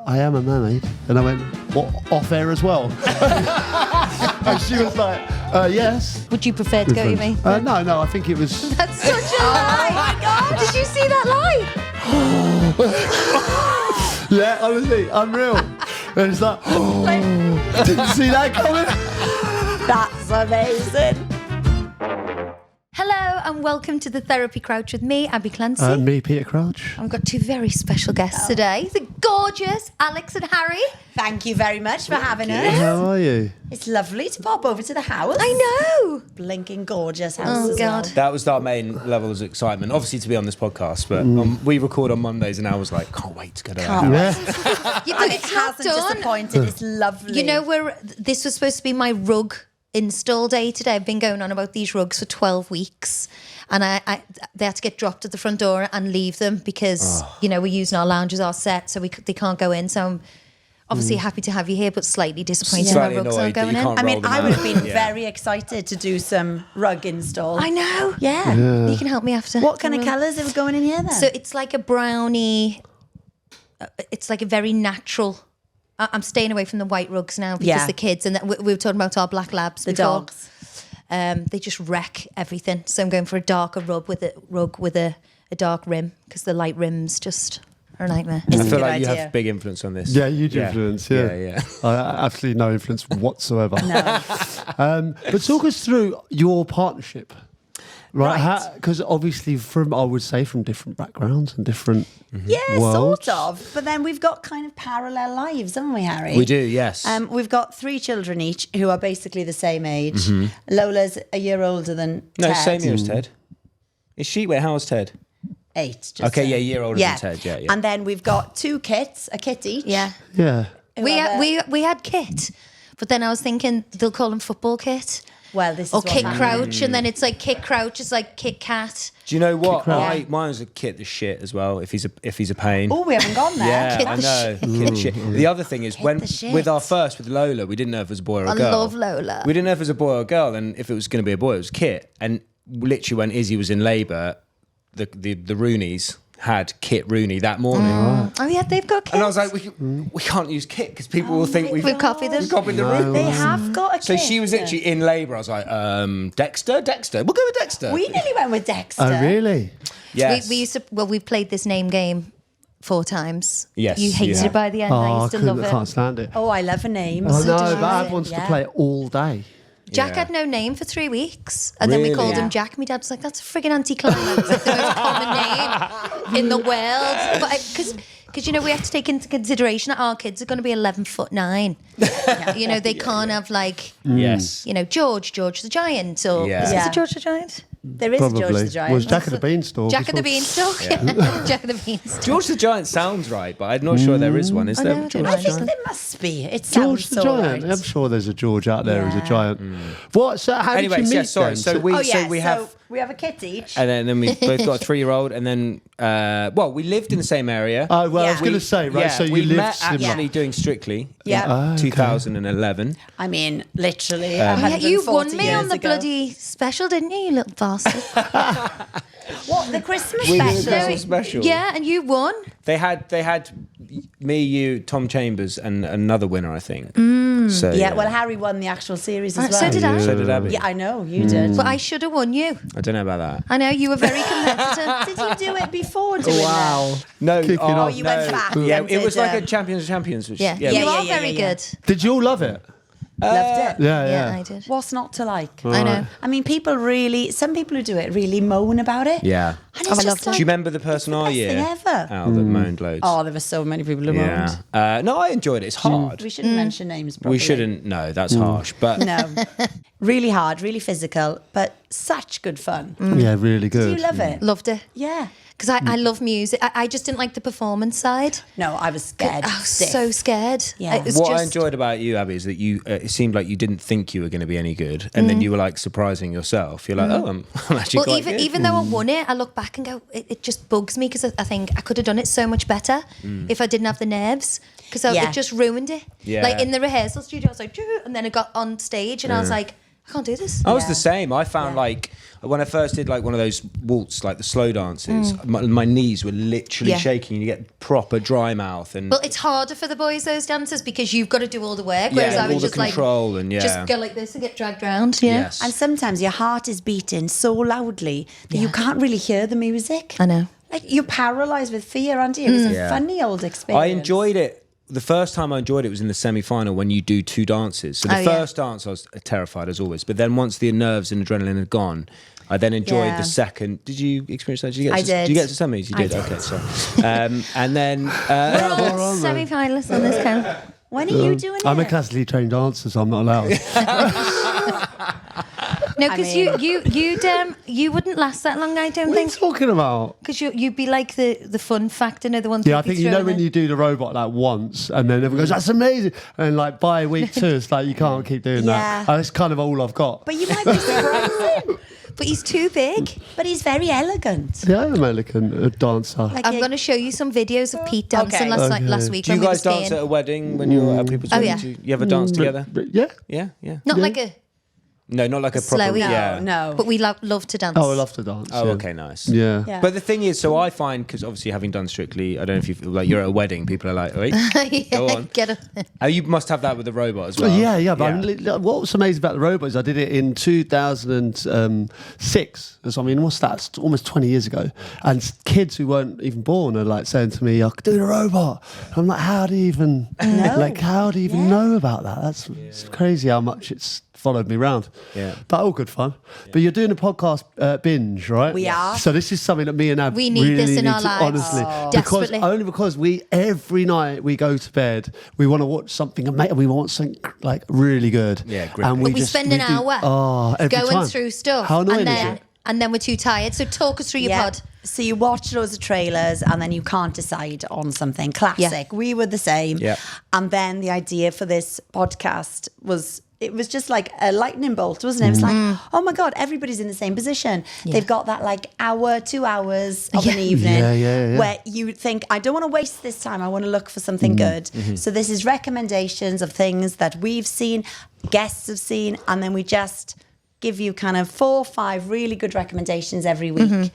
I am a mermaid. And I went, what, off air as well? And she was like, yes. Would you prefer to go with me? No, I think it was... That's such a lie. Oh my God, did you see that lie? Yeah, honestly, unreal. And it's like, didn't see that coming. That's amazing. Hello and welcome to the Therapy Crouch with me, Abby Clancy. And me, Peter Crouch. I've got two very special guests today. The gorgeous Alex and Harry. Thank you very much for having us. How are you? It's lovely to pop over to the house. I know. Blinking gorgeous house. Oh, God. That was our main level of excitement, obviously to be on this podcast, but we record on Mondays and I was like, can't wait to go to that house. Yeah, And but it hasn't disappointed. It's lovely. You know, this was supposed to be my rug install day today. I've been going on about these rugs for 12 weeks and they had to get dropped at the front door and leave them because, you know, we're using our lounge as our set, so they can't go in. So I'm obviously happy to have you here, but slightly disappointed my rugs aren't going in. I mean, I would have been very excited to do some rug install. I know. Yeah. You can help me after. What kind of colours are going in here then? So it's like a brownie. It's like a very natural. I'm staying away from the white rugs now because the kids, and we were talking about our black labs the before. dogs. They just wreck everything. So I'm going for a darker rug with a dark rim because the light rims just are a nightmare. I feel like idea. you have big influence on this. Yeah, huge influence, yeah. Yeah. Absolutely no influence whatsoever. No. But talk us through your partnership. Right, because obviously I would say from different backgrounds and different worlds. Sort of. But then we've got kind of parallel lives, haven't we, Harry? We do, yes. We've got 3 children each who are basically the same age. Lola's a year older than Ted. No, same year as Ted. Is she? Wait, how old's Ted? 8. Just Okay, saying. a year older than Ted, yeah. And then we've got 2 kits, a kit each. Yeah. Yeah. We had Kit, but then I was thinking they'll call him Football Kit. Well, this is Or what Kit happened. Crouch, and then it's like Kit Crouch is like Kit Kat. Do you know what? Crouch. Mine was a kit the shit as well, if he's a pain. Oh, we haven't gone there. Yeah, Kit I the know. Kit shit. The other thing is the shit. with our first, with Lola, we didn't know if it was a boy or a I girl. love Lola. We didn't know if it was a boy or a girl, and if it was going to be a boy, it was Kit. And literally when Izzy was in labour, the Rooneys had Kit Rooney that morning. Oh yeah, they've got Kit. And I was like, we can't use Kit because people will think we've copied them. We've copied the Rooney. They have got a So kit. she was literally in labour. I was like, Dexter. We'll go with Dexter. We nearly went with Dexter. Oh, really? Yes. We used to. Well, we played this name game 4 times. Yes, you hated you it by the end. I used to love I can't it. stand it. Oh, I love a name. I know, did but I I. wants to Yeah. play it all day. Jack Yeah. had no name for 3 weeks, and then we Really? called him Yeah. Jack. My dad was like, "That's a friggin' anticlimax. It's the most common name in the world." But because you know we have to take into consideration that our kids are going to be 11'9". You know they can't have like Yes. you know George the Giant or Yeah. is Yeah. it George the Giant? There is a George Probably. the Giant. Was Jack of the Beanstalk? Jack of the Beanstalk. Jack of the Beanstalk. George the Giant sounds right, but I'm not sure there is one. Is I there? know, I don't I know. think there must be. It George sounds the so Giant. right. I'm sure there's a George out there who's a Yeah. giant. What? So how Anyways, did you meet yeah, sorry. then? So we we have a kit each. and then we both got a 3-year-old, and then we lived in the same area. Oh, well, I was Yeah. going to say, right, so we you lived met similar. actually doing Strictly. Yeah. in 2011. I mean, literally. Oh, yeah, you 140 won me on years the ago. bloody special, didn't you, you little bastard? What, the Christmas We did a special? Christmas special. Yeah, and you won. They had me, you, Tom Chambers, and another winner, I think. So Yeah, well, Harry won the actual series as well. So did I. so did Abby. Yeah, I know, you did. But I should have won you. I don't know about that. I know you were very competitive. Did you do it before doing that? No, Kicking off. You went back Yeah, and it was did, like a Champions of Champions. Which, Yeah, you are very good. Did you all love it? Loved it. Yeah. I did. What's not to like? I know. I mean, some people who do it really moan about it. Yeah. And it's Oh, I just loved it. Do like, you remember the person the our best year? thing ever. Al that moaned loads. Oh, there were so many people who moaned. yeah. No, I enjoyed it. It's hard. We shouldn't mention names properly. We shouldn't. No, that's harsh. But No. Really hard, really physical, but such good fun. Yeah, really good. Do you love it? Loved it. Yeah. Because I love music. I just didn't like the performance side. No, I was scared. I was stiff. so scared. Yeah. It was what just, I enjoyed about you, Abby, is that you. It seemed like you didn't think you were going to be any good, and then you were like surprising yourself. You're like, I'm actually Well, quite good. even though I won it, I look back and go, it just bugs me because I think I could have done it so much better if I didn't have the nerves. Because Yeah. it just ruined it. Yeah. Like in the rehearsal studio, I was like, "Doo," and then I got on stage and I was like, I can't do this. I was the same. I found like when I first did like one of those waltz, like the slow dances, my knees were literally shaking. You get proper dry mouth. And Well, it's harder for the boys, those dances, because you've got to do all the work. Whereas I all would the just control and just go like this and get dragged round. Yeah. Yes. And sometimes your heart is beating so loudly that you can't really hear the music. I know. Like you're paralysed with fear, aren't you? It was a funny old experience. I enjoyed it. The first time I enjoyed it was in the semi-final when you do 2 dances. So the first dance I was terrified as always, but then once the nerves and adrenaline had gone, I then enjoyed the second. Did you experience that? Did you get Did you get to semis? You did. Okay, sorry. And then We're all semi-finalists on this count. When are you doing I'm a it? classically trained dancer, so I'm not allowed. No, because you wouldn't last that long, I don't What are you think. talking about? Because you'd be like the fun factor, the ones. Yeah, I think when you do the robot like once, and then everyone goes, "That's amazing," and like by week 2, it's like you can't keep doing that. And that's kind of all I've got. But you might be surprising. But he's too big. But he's very elegant. Yeah, I'm an elegant dancer. Like I'm going to show you some videos of Pete dancing last week. do you when we guys were dance skiing. at a wedding when you're at people's weddings? yeah. You ever dance together? Yeah. Yeah. Not like a No, not like a proper. slowy. Yeah. No. But we love to dance. Oh, I love to dance. Oh, yeah. okay, nice. Yeah. Yeah. But the thing is, so I find, because obviously having done Strictly, I don't know if you feel like you're at a wedding, people are like, "Oi, go on." Get it. Oh, you must have that with the robot as well. Yeah. But I mean, what was amazing about the robot is I did it in 2006. So, I mean, what's that? It's almost 20 years ago. And kids who weren't even born are like saying to me, "I could do the robot." And I'm like, how do you even know about that? It's crazy how much it's followed me around. Yeah. But all good fun. But you're doing a podcast binge, right? We are. So this is something that me and Ab We need really this in need our to, lives. honestly. Oh. Because Desperately. we every night we go to bed, we want to watch something and we want something like really good. Yeah, and gripping. But we spend an hour every going time. through stuff. How annoying and is then, it? And then we're too tired. So talk us through your pod. So you watch loads of trailers and then you can't decide on something. Classic. Yeah. We were the same. Yeah. And then the idea for this podcast was, it was just like a lightning bolt, wasn't it? It was like, oh my God, everybody's in the same position. Yeah. They've got that like 2 hours of an evening Yeah. where you think, I don't want to waste this time. I want to look for something good. So this is recommendations of things that we've seen, guests have seen, and then we just give you kind of 4 or 5 really good recommendations every week.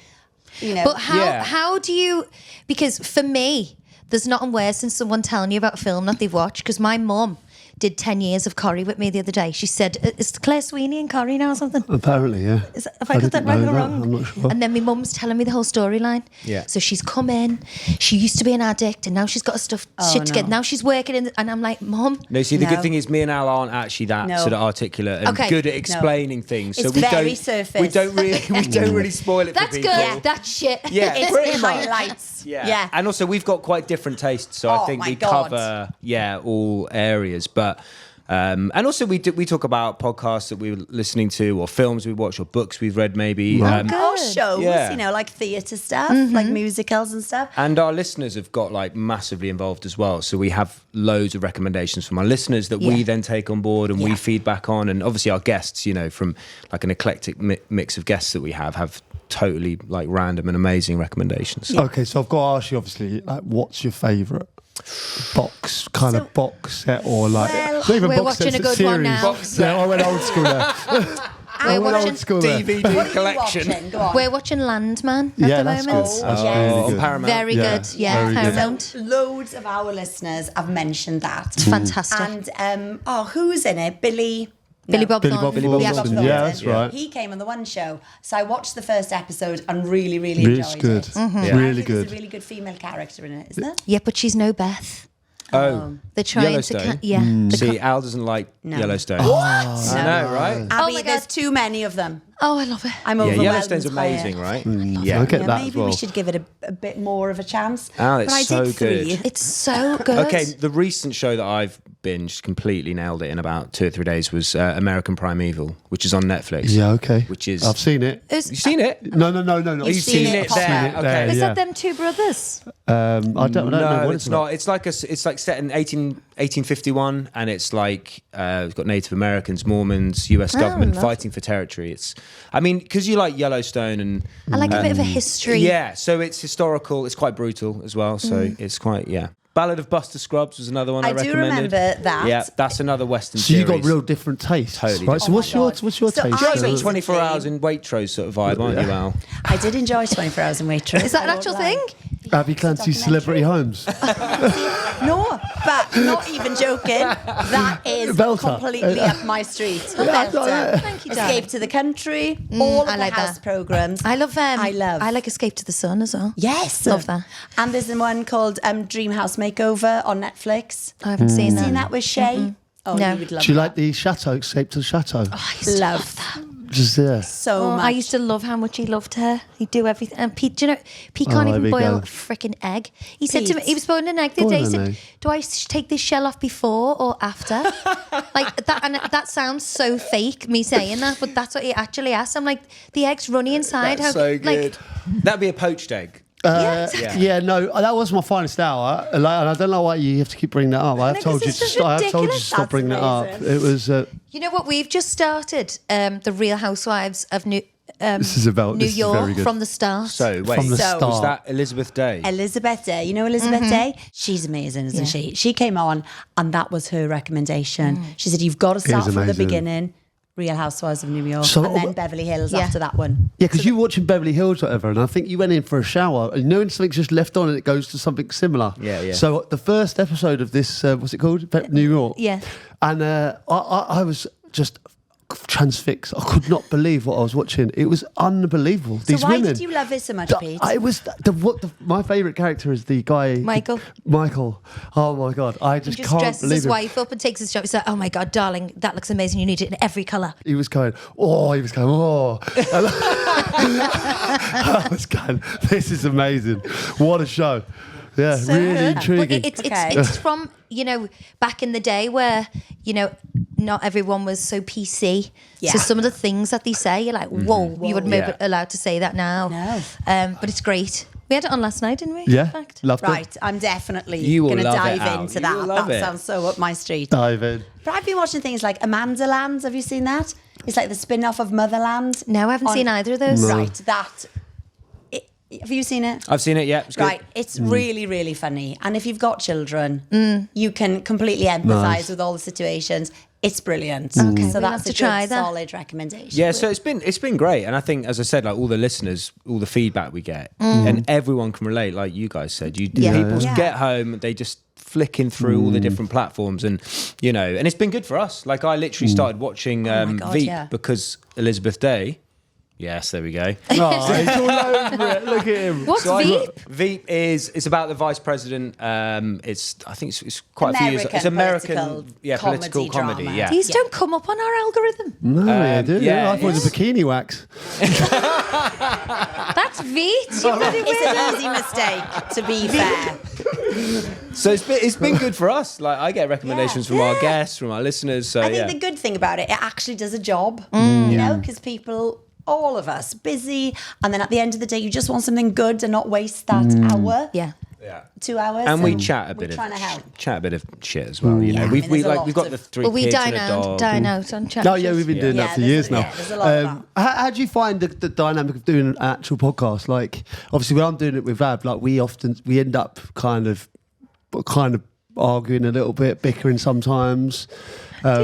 You know, But how do you, because for me, there's nothing worse than someone telling you about a film that they've watched, because my mum did 10 years of Corrie with me the other day. She said, is Claire Sweeney in Corrie now or something? Apparently, yeah. Have I got that didn't right know or that. wrong? I'm not sure. And then my mum's telling me the whole storyline. Yeah. So she's come in, she used to be an addict, and now she's got her stuff shit together. Now she's working in, and I'm like, Mum. No, see, the No. good thing is me and Al aren't actually that sort of articulate and Okay. good at explaining things. So It's we very don't, surface. we don't really spoil it That's for good. people. That's shit. Yeah, it's pretty the much. highlights. Yeah. And also we've got quite different tastes, so I Oh think my we God. cover all areas. But and also we talk about podcasts that we were listening to, or films we watched, or books we've read maybe. Or shows, Yeah. you know, like theatre stuff, like musicals and stuff. And our listeners have got like massively involved as well. So we have loads of recommendations from our listeners that we then take on board and we feed back on. And obviously our guests, you know, from like an eclectic mix of guests that we have totally like random and amazing recommendations. Okay, so I've got to ask you, obviously, like, what's your favourite box set, or like Well, not even we're box watching sets, a good series. one now. Box Yeah, I went old school there. We're watching, old school there. DVD What are you collection. watching? Go on. we're watching Landman at Yeah, the that's moment. good. That's yeah. really on good. Paramount. Very Yeah, good. Yeah, very good. Paramount. Loads of our listeners have mentioned that. It's fantastic. And who's in it? Billy Billy Bob Billy Bob Thornton. Thornton. Yeah. Thornton. Yeah, that's right. He came on the One Show, so I watched the first episode and really It's enjoyed good. it. Yeah. Really There's good. a really good female character in it, isn't it? Yeah, but she's no Beth. Oh, They're trying Yellowstone? to. See, Al doesn't like No. Yellowstone. What? I know, right? Abby, my there's God. too many of them. Oh, I love it. I'm Yeah, overwhelmed Yellowstone's by it. amazing, right? I get that Maybe as well. we should give it a bit more of a chance. Oh, it's but I so did 3. good. It's so good. Okay, the recent show that I've binged, completely nailed it in about 2 or 3 days, was American Primeval, which is on Netflix. Yeah, okay. Which is... I've seen it. Is, You've seen it? No. You've seen it there. there. Seen it Okay. there, is yeah. that them two brothers? I don't know No, what it's not. It's like set in 1851, and it's like it's got Native Americans, Mormons, US government fighting for territory. I mean, because you like Yellowstone and I like a bit of a history. yeah, so it's historical. It's quite brutal as well. So it's quite Ballad of Buster Scruggs was another one I do recommended. remember that. Yeah, that's another Western So series. you've got real different tastes. Totally right? So different. what's your So taste? I You're basically- 24 hours in Waitrose sort of vibe, aren't you, Al? I did enjoy 24 Hours in Waitrose. Is that an I actual won't thing? lie. Abby Clancy's Celebrity Homes. No, but not even joking. That is Belter. completely up my street. Yeah, Belter. Thank you, Escape darling. to the Country. All of I the like house that. programs. I love. I like Escape to the Sun as well. Yes, Love that. And there's the one called Dream House Makeover on Netflix. I haven't seen that. Seen that with Shay? Oh, No. you would love Do you that. like the Chateau, Escape to the Chateau? I used to Love that. Just there. So Oh, much. I used to love how much he loved her. He'd do everything. And Pete, do you know, Pete can't there even we boil go. a freaking egg. He said to me, Pete. he was boiling an egg the other day. He Boil an said, egg. do I take this shell off before or after? Like that, and that sounds so fake, me saying that, but that's what he actually asked. I'm like, the egg's runny inside. That's How so like, good. That'd be a poached egg. Yeah, no, that was my finest hour, and I don't know why you have to keep bringing that up. I have Because told you it's to just stop. I have told you to ridiculous. stop That's bringing that up. amazing. It was. You know what? We've just started the Real Housewives of New This is about New this is very York good. from the start. So, wait, From the So- start. was that Elizabeth Day? Elizabeth Day. You know Elizabeth Day? She's amazing, isn't she? She came on and that was her recommendation. She said, you've got to start from the amazing. beginning. Real Housewives of New York. So- and then Beverly Hills Yeah. after that one. Yeah, because you were watching Beverly Hills, or whatever, and I think you went in for a shower, and knowing something's just left on and it goes to something similar. Yeah. So the first episode of this, what's it called? New York. Yeah. And I was just transfixed. I could not believe what I was watching. It was unbelievable. So These why women. did you love it so much, Pete? I was my favourite character is the guy Michael. Michael. Oh my god! I He just just can't dresses believe his it. wife up and takes his job. He's like, oh my God, darling, that looks amazing. You need it in every colour. He was going, oh. And I was going, this is amazing. What a show. Yeah, So really good. intriguing. But it's from, back in the day where, not everyone was so PC. Yeah. So some of the things that they say, you're like, whoa, you wouldn't Yeah. be allowed to say that now. No. But it's great. We had it on last night, didn't we? Yeah, In fact. loved Right, I'm definitely You will going to love dive it, Al. into You that. will love That it. sounds so up my street. it. Dive in. But I've been watching things like Amanda Land. Have you seen that? It's like the spin-off of Motherland. No, I haven't seen either of those. Right, have you seen it? I've seen it, yeah. It's good. Right, it's really, really funny. And if you've got children, you can completely empathise Nice. with all the situations. It's brilliant. Okay, So we'll that's have a to good, try that. solid recommendation. Yeah, so it's been great, and I think, as I said, like all the listeners, all the feedback we get, and everyone can relate. Like you guys said, Yeah. people Yeah. get home, they just flicking through all the different platforms, and and it's been good for us. Like I literally started watching my God, Veep yeah. because Elizabeth Day. Yes, there we go. Oh, he's all over it. Look at him. What's So Veep? Veep it's about the vice president. It's quite a few years. It's American American, political comedy. drama. Yeah. These don't come up on our algorithm. No, I do. yeah, I thought it was bikini wax. That's Veep. You bloody It's weirdo. an easy mistake, to be fair. So it's been good for us. Like I get recommendations from our guests, from our listeners. So I think yeah. the good thing about it actually does a job, because people, all of us, busy, and then at the end of the day, you just want something good and not waste that hour, Yeah. 2 hours. And we so chat a we're bit trying to help. of shit as well. Yeah, I We've mean, there's a lot we've got of- the three Well, we kids dine and a dog. out on chat. Oh yeah, we've been doing Yeah, that for there's- years now. yeah, there's a lot of How do you find the dynamic of doing an actual podcast? Like, obviously, when I'm doing it with Ab, like we end up kind of arguing a little bit, bickering sometimes,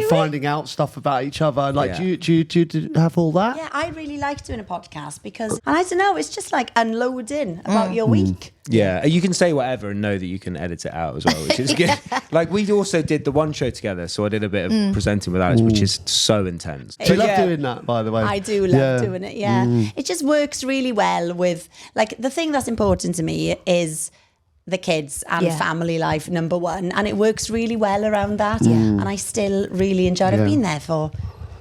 finding out stuff about each other. Like, Yeah. do you have all that? Yeah, I really like doing a podcast because, and I don't know, it's just like unloading about your week. Yeah, you can say whatever and know that you can edit it out as well, which is good. Like we also did the one show together, so I did a bit of presenting with Alex, which is so intense. Do you love Yeah. doing that, by the way? I do love doing it, yeah. It just works really well with, like, the thing that's important to me is the kids and Yeah. family life, number one. And it works really well around that. And I still really enjoy it. I've been there for,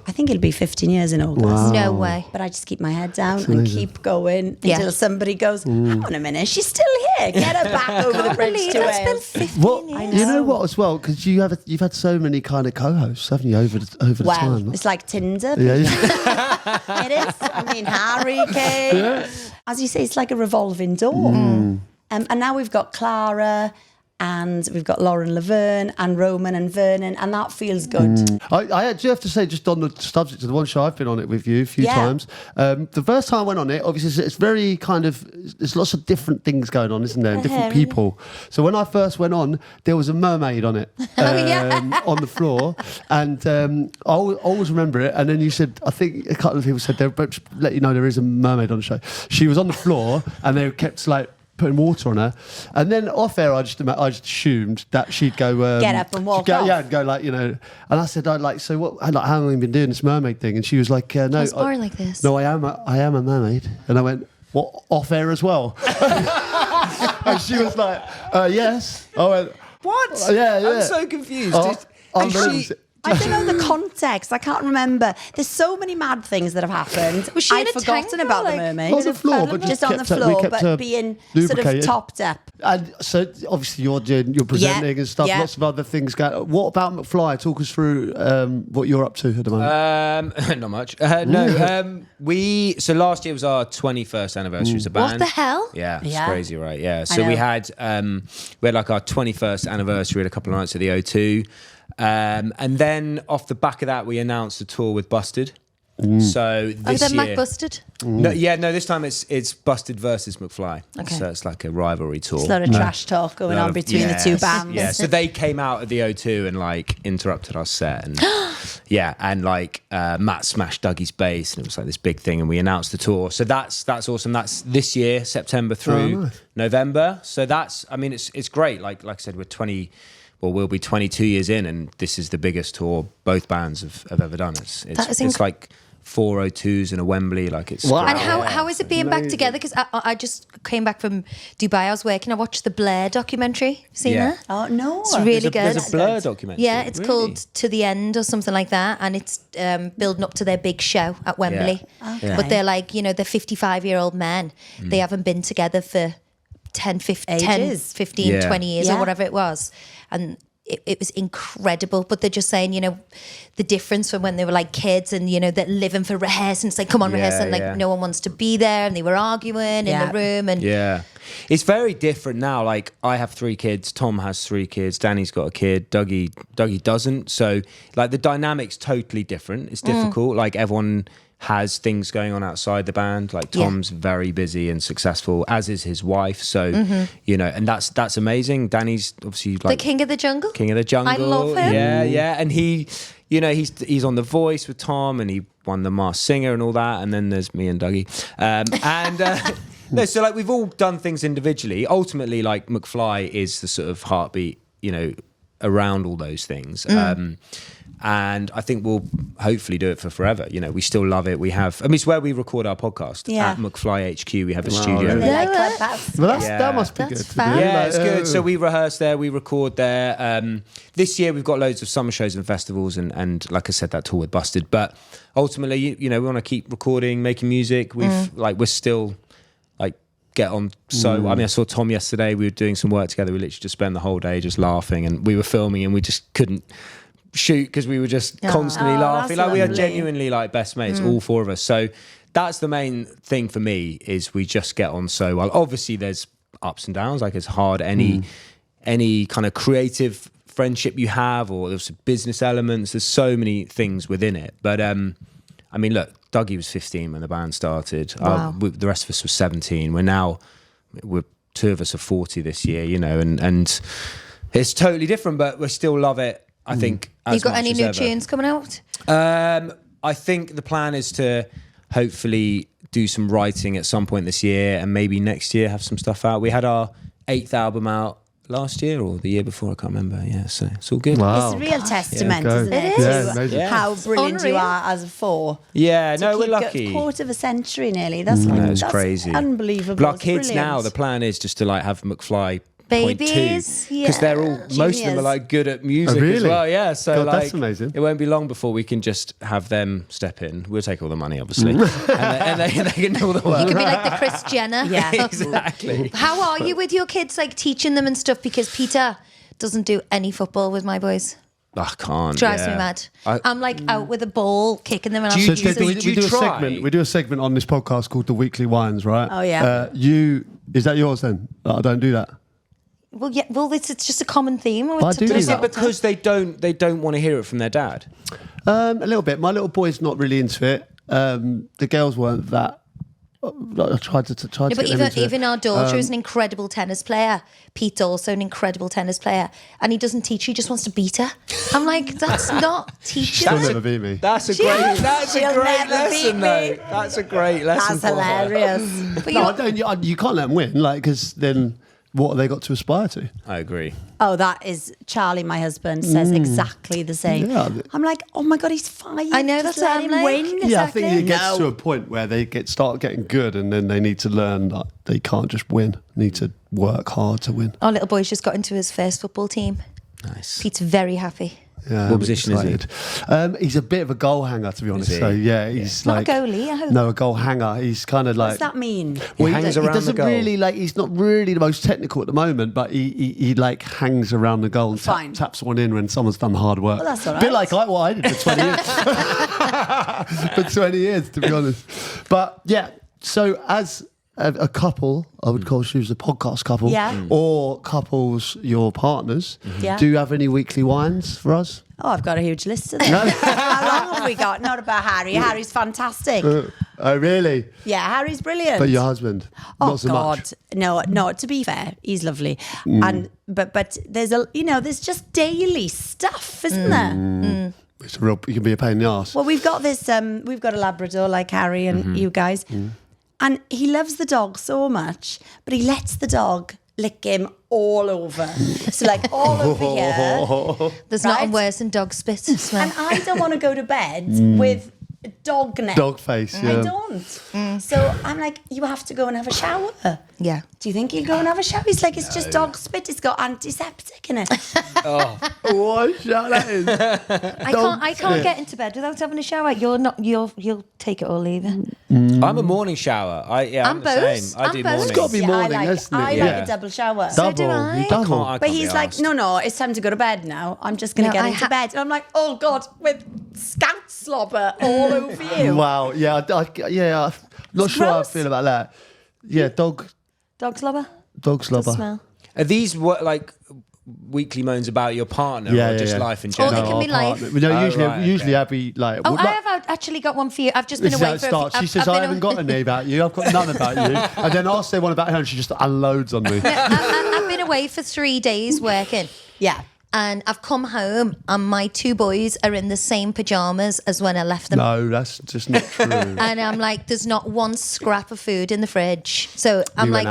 I think it'll be 15 years in August. No way. But I just keep my head down and keep going until somebody goes, hang on a minute, she's still here. Get her back over the bridge to It's been Wales. 15 What years. you know what as well, because you've had so many kind of co-hosts, haven't you, over the Well, time? it's like Tinder. Yeah, yeah. It is. I mean, Harry came. As you say, it's like a revolving door. And now we've got Clara and we've got Lauren Laverne and Roman and Vernon, and that feels good. I actually have to say, just on the subject of the one show, I've been on it with you a few times. The first time I went on it, obviously, it's very kind of, there's lots of different things going on, isn't there? And different people. So when I first went on, there was a mermaid on it, on the floor. And I always remember it. And then you said, I think a couple of people said, but let you know there is a mermaid on the show. She was on the floor and they kept like, putting water on her, and then off air I just assumed that she'd go get up and walk off. Yeah, and go like, you know. And I said, so what? Like, how long have you been doing this mermaid thing? And she was like, no, I was born like this. No, I am a mermaid. And I went, what? Off air as well? And she was like, yes. I went, what? Yeah. I'm so confused. I don't know the context. I can't remember. There's so many mad things that have happened. Was she I'd in a forgotten tank about or the mermaid. On the floor, but just on the floor, but being sort of topped up. And so obviously you're presenting and stuff. Lots of other things going. What about McFly? Talk us through what you're up to at the moment. Not much. So last year was our 21st anniversary as a band. What the hell? Yeah, it's crazy, right? Yeah. So we had like our 21st anniversary at a couple of nights at the O2. And then off the back of that, we announced a tour with Busted. So this year, Mac Busted? No, this time it's Busted versus McFly. Okay. So it's like a rivalry tour. There's a lot of trash talk going on between the two bands. Yeah, so they came out at the O2 and like interrupted our set, and and like Matt smashed Dougie's bass, and it was like this big thing, and we announced the tour. So that's awesome. That's this year, September through November. So it's great. Like I said, we'll be 22 years in, and this is the biggest tour both bands have ever done. It's like 4 O2s in a Wembley. Like it's wow. And how is it being back together? Because I just came back from Dubai. I was working. I watched the Blair documentary. Seen that? Oh no, it's really good. There's a Blur documentary. Yeah, it's called To the End or something like that, and it's building up to their big show at Wembley. Yeah. Okay. But they're like, they're 55-year-old men. They haven't been together for 15, 20 years or whatever it was. And it was incredible. But they're just saying, the difference from when they were like kids and, they're living for rehearsing. It's like, come on, rehearse. And like no one wants to be there. And they were arguing in the room. And it's very different now. Like I have 3 kids. Tom has 3 kids. Danny's got a kid. Dougie doesn't. So like the dynamic's totally different. It's difficult. Like everyone has things going on outside the band. Like Tom's very busy and successful, as is his wife. So, and that's amazing. Danny's obviously like the king of the jungle. I love him. Yeah. And he, he's on The Voice with Tom, and he won the Masked Singer and all that. And then there's me and Dougie. No, so like we've all done things individually. Ultimately, like McFly is the sort of heartbeat, around all those things. And I think we'll hopefully do it for forever. We still love it. We have, it's where we record our podcast at McFly HQ. We have a studio. And they like Clubhouse. Well, that must be good. Yeah, it's good. So we rehearse there, we record there. This year we've got loads of summer shows and festivals, and like I said, that tour with Busted. But ultimately, we want to keep recording, making music. We're still get on. So I saw Tom yesterday. We were doing some work together. We literally just spent the whole day just laughing, and we were filming, and we just couldn't shoot because we were just constantly laughing. Like we are genuinely like best mates, all 4 of us. So that's the main thing for me, is we just get on so well. Obviously there's ups and downs, like it's hard any kind of creative friendship you have, or there's business elements, there's so many things within it. But look, Dougie was 15 when the band started. Wow. The rest of us were 17. We're 2 of us are 40 this year, and it's totally different, but we still love it. I think. You got any new tunes coming out? I think the plan is to hopefully do some writing at some point this year, and maybe next year have some stuff out. We had our 8th album out last year or the year before, I can't remember. Yeah, so it's all good. Wow. It's a real testament, isn't it? It is. How brilliant you are as a 4. Yeah, no, we're lucky. A quarter of a century nearly. That's that's crazy. Unbelievable. But our kids now, the plan is just to like have McFly babies, because they're all most of them are like good at music as well. Yeah, so God, like that's amazing. It won't be long before we can just have them step in. We'll take all the money, obviously, and they can do all the work. You could be like the Kris Jenner. Yeah, exactly. How are you with your kids, like teaching them and stuff? Because Peter doesn't do any football with my boys. I can't. Drives me mad. I'm like out with a ball, kicking them. And we do a segment on this podcast called The Weekly Wines, right? Oh yeah. Is that yours then? I don't do that. Well, yeah. Well, it's just a common theme. I do Is that. it because they don't want to hear it from their dad? A little bit. My little boy's not really into it. The girls weren't that. I tried to No, get but them into even it. our daughter is an incredible tennis player. Pete's also an incredible tennis player, and he doesn't teach her. He just wants to beat her. I'm like, that's not teaching. She'll her. never beat me. That's a great She'll never lesson, beat though. me. That's a great lesson. That's for her. hilarious. But No, you- I don't. You can't let them win, like, because then what have they got to aspire to? I agree. Oh, that is Charlie, my husband, says exactly the same. Yeah. I'm like, oh my God, he's 5. I know, Just that's what let I'm him like. win. Yeah, I think it gets No. to a point where they start getting good, and then they need to learn that they can't just win. They need to work hard to win. our little boy's just got into his first football team. Nice. Pete's very happy. Yeah, What I'm position is he? excited. He's a bit of a goal hanger, to be honest. he? So yeah, he's Not a like goalie, I hope. No, a goal hanger. He's kind of What like. does that mean? He hangs around the doesn't goal. really like. He's not really the most technical at the moment, but he like hangs around the goal and Fine. taps one in when someone's done hard work. Well, that's all A bit right. like what I did for 20 years. For 20 years, to be honest. But yeah, so as a couple, I would call you as a podcast couple, Yeah. or couples, your partners. Yeah. Do you have any weekly wines for us? Oh, I've got a huge list of them. How long have we got? Not about Harry. Harry's fantastic. Oh, really? Yeah, Harry's brilliant. But your husband, Oh not so God, much. no. To be fair, he's lovely, and but there's there's just daily stuff, isn't there? It's a real. You can be a pain in the arse. Well, we've got this. We've got a Labrador like Harry and you guys, and he loves the dog so much, but he lets the dog lick him all over. So like all over here. There's Right. nothing worse than dog spit smell. And I don't want to go to bed with dog neck. Dog face. Yeah. I don't. So I'm like, you have to go and have a shower. Yeah. Do you think he'll go and have a shower? He's like, it's just dog spit. It's got antiseptic in it. What shout that is? I can't get into bed without having a shower. You'll take it or leave it. I'm a morning shower. I'm the both. same. I I'm do both. morning. It's gotta be morning, I hasn't it? like Yeah. a double shower. So do I. Double. I But can't he's be like, arsed. no, it's time to go to bed now. I'm just going to No, get I into bed. And I'm like, oh God, with scout slobber all over you. Wow. Yeah. I'm not sure how I gross. feel about that. Yeah. Dog Dog slobber. smell. Are these what like weekly moans about your partner Yeah, or yeah, just yeah. life in Or general? they can our be life. partner. No, Oh, usually, right, usually okay. Abby like. Oh, well, I have actually got one for you. I've just been This is how away it for starts. She says, I haven't got any about you. I've got none about you. And then I'll say one about her and she just unloads on me. I've been away for 3 days working. Yeah. And I've come home and my 2 boys are in the same pajamas as when I left them. No, that's just not true. And I'm like, there's not one scrap of food in the fridge. So I'm we like, went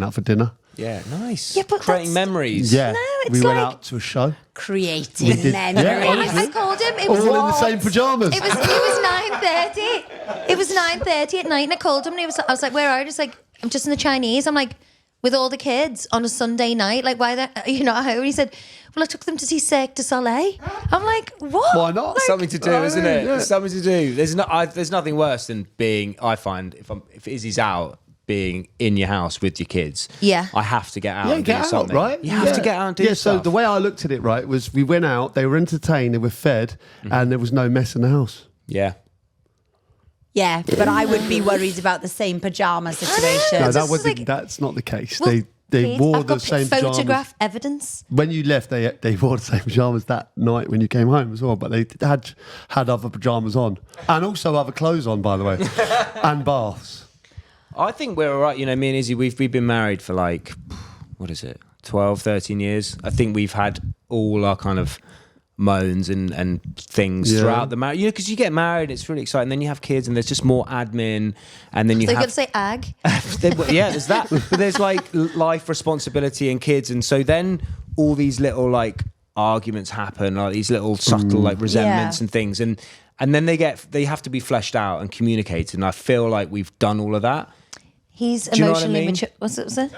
out for dinner. Yeah, nice. Yeah, but creating that's- memories. Yeah. No, it's we went like- out to a show. Creating did- memories. yeah, I called him. It All was in the same pajamas. It was 9:30. It was 9:30 at night, and I called him, and I was like, "Where are you?" He's like, "I'm just in the Chinese." I'm like, "With all the kids on a Sunday night? Like, why are you not at home?" And he said, "Well, I took them to see Cirque du Soleil." I'm like, "What? Why not? Like, Something to do, isn't it? yeah. Something to do. There's nothing worse than being. I find if Izzy's out, being in your house with your kids. Yeah. I have to get out. Yeah, and get do out, something. right? You have to get out and do Yeah, stuff. so the way I looked at it, right, was we went out, they were entertained, they were fed, and there was no mess in the house. Yeah. Yeah, but I would be worried about the same pajama situation. No, It's that just wasn't. like- That's not the case. Well, they Pete, wore I've the got same photograph pajamas. evidence. When you left, they wore the same pajamas that night when you came home as well. But they had other pajamas on, and also other clothes on, by the way, and baths. I think we're all right. You know, me and Izzy, we've been married for like, what is it, 12, 13 years. I think we've had all our kind of moans and things Yeah. throughout the marriage. You know, because you get married, it's really exciting. Then you have kids and there's just more admin. And then you So you're have... going to say ag? Yeah, there's that. But there's like life responsibility and kids. And so then all these little like arguments happen, like these little subtle like resentments Yeah. and things. And then they have to be fleshed out and communicated. And I feel like we've done all of that. He's you know what I emotionally mean? mature. What's it?